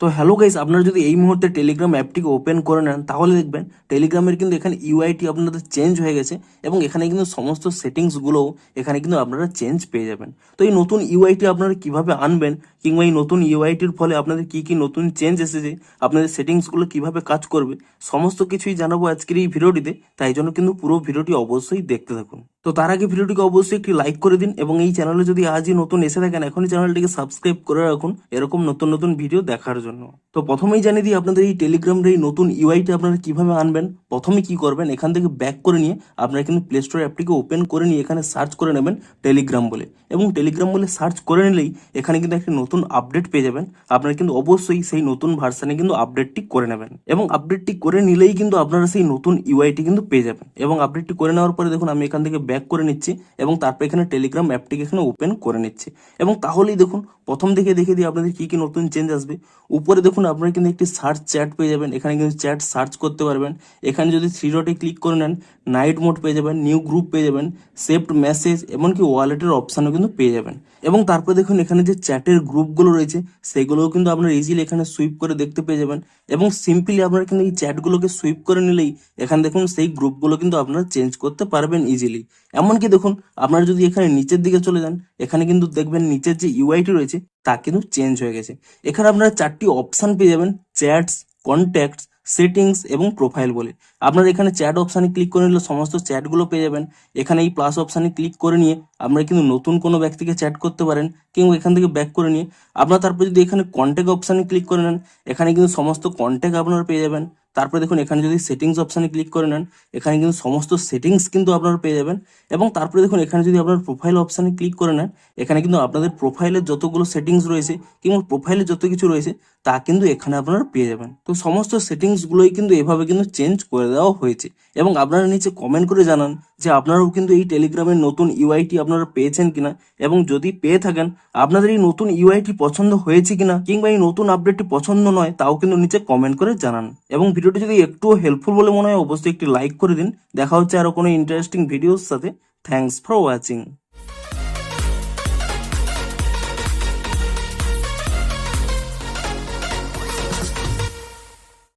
তো hello guys, আপনারা যদি এই মুহূর্তে টেলিগ্রাম অ্যাপটিকে ওপেন করে নেন তাহলে দেখবেন টেলিগ্রামের কিন্তু এখানে ইউআইটি আপনাদের চেঞ্জ হয়ে গেছে এবং এখানে কিন্তু সমস্ত সেটিংসগুলোও এখানে কিন্তু আপনারা চেঞ্জ পেয়ে যাবেন। তো এই নতুন ইউআইটি আপনারা কিভাবে আনবেন কিংবা এই নতুন ইউআইটির ফলে আপনাদের কি কি নতুন চেঞ্জ এসেছে, আপনাদের সেটিংসগুলো কিভাবে কাজ করবে, সমস্ত কিছুই জানাবো আজকের এই ভিডিওটিতে। তাই জন্য কিন্তু পুরো ভিডিওটি অবশ্যই দেখতে থাকুন। তো তার আগে ভিডিওটিকে অবশ্যই একটি লাইক করে দিন এবং এই চ্যানেলে যদি আজই নতুন এসে থাকেন এখনই চ্যানেলটিকে সাবস্ক্রাইব করে রাখুন এরকম নতুন নতুন ভিডিও দেখার জন্য। তো প্রথমেই জানিয়ে দিই আপনাদের এই টেলিগ্রামের এই নতুন ইউআইটি আপনারা কিভাবে আনবেন। প্রথমে কি করবেন, এখান থেকে ব্যাক করে নিয়ে আপনারা কিন্তু প্লে স্টোর অ্যাপটিকে ওপেন করে নিয়ে এখানে সার্চ করে নেবেন টেলিগ্রাম বলে, এবং টেলিগ্রাম বলে সার্চ করে নিলেই এখানে কিন্তু একটি নতুন আপডেট পেয়ে যাবেন। আপনারা কিন্তু অবশ্যই সেই নতুন ভার্সানে কিন্তু আপডেটটি করে নেবেন এবং আপডেটটি করে নিলেই কিন্তু আপনারা সেই নতুন ইউআইটি কিন্তু পেয়ে যাবেন। এবং আপডেটটি করে নেওয়ার পরে দেখুন আমি এখান থেকে ব্যাক করে নিচ্ছি এবং তারপর এখানে টেলিগ্রাম অ্যাপটিকে এখানে ওপেন করে নিচ্ছি। এবং তাহলেই দেখুন প্রথম থেকে দেখে দিই আপনাদের কি কি নতুন চেঞ্জ আসবে। উপরে দেখুন আপনারা কিন্তু একটি সার্চ চ্যাট পেয়ে যাবেন, এখানে কিন্তু চ্যাট সার্চ করতে পারবেন। এখানে যদি থ্রি ডটে ক্লিক করে নেন নাইট মোড পেয়ে যাবেন, নিউ গ্রুপ পেয়ে যাবেন, সেভড মেসেজ, এমনকি ওয়ালেটের অপশানও কিন্তু পেয়ে যাবেন। এবং তারপর দেখুন এখানে যে চ্যাটের গ্রুপগুলো রয়েছে সেগুলোও কিন্তু আপনারা ইজিলি এখানে সুইপ করে দেখতে পেয়ে যাবেন। এবং সিম্পলি আপনারা কিন্তু এই চ্যাটগুলোকে সুইপ করে নিলেই এখানে দেখুন সেই গ্রুপগুলো কিন্তু আপনারা চেঞ্জ করতে পারবেন ইজিলি। এমনকি দেখুন আপনারা যদি এখানে নিচের দিকে চলে যান এখানে কিন্তু দেখবেন নিচের যে ইউআইটি রয়েছে তা কিন্তু চেঞ্জ হয়ে গেছে। এখানে আপনারা চারটি অপশান পেয়ে যাবেন, চ্যাটস, কন্ট্যাক্টস, সেটিংস এবং প্রোফাইল বলে। আপনারা এখানে চ্যাট অপশানে ক্লিক করে নিলে সমস্ত চ্যাটগুলো পেয়ে যাবেন। এখানে এই প্লাস অপশানে ক্লিক করে নিয়ে আপনারা কিন্তু নতুন কোনো ব্যক্তিকে চ্যাট করতে পারেন কিংবা এখান থেকে ব্যাক করে নিয়ে আপনারা তারপর যদি এখানে কন্ট্যাক্ট অপশানে ক্লিক করে নেন এখানে কিন্তু সমস্ত কন্ট্যাক্ট আপনারা পেয়ে যাবেন। তারপরে দেখুন এখানে যদি সেটিংস অপশানে ক্লিক করে নেন এখানে কিন্তু সমস্ত সেটিংস কিন্তু আপনারা পেয়ে যাবেন। এবং তারপরে দেখুন এখানে যদি আপনার প্রোফাইল অপশানে ক্লিক করে নেন এখানে কিন্তু আপনাদের প্রোফাইলের যতগুলো সেটিংস রয়েছে কিংবা প্রোফাইলে যত কিছু রয়েছে তা কিন্তু এখানে আপনারা পেয়ে যাবেন। তো সমস্ত সেটিংসগুলোই কিন্তু এভাবে কিন্তু চেঞ্জ করে দেওয়া হয়েছে। এবং আপনারা নিচে কমেন্ট করে জানান যে আপনারাও কিন্তু এই টেলিগ্রামের নতুন ইউআইটি আপনারা পেয়েছেন কিনা, এবং যদি পেয়ে থাকেন আপনাদের এই নতুন ইউআইটি পছন্দ হয়েছে কিনা কিংবা এই নতুন আপডেটটি পছন্দ নয় তাও কিন্তু নিচে কমেন্ট করে জানান। এবং ভিডিওটি যদি একটুও হেল্পফুল বলে মনে হয় অবশ্যই একটি লাইক করে দিন। দেখা হচ্ছে আরো কোনো ইন্টারেস্টিং ভিডিওর সাথে। Thanks for watching.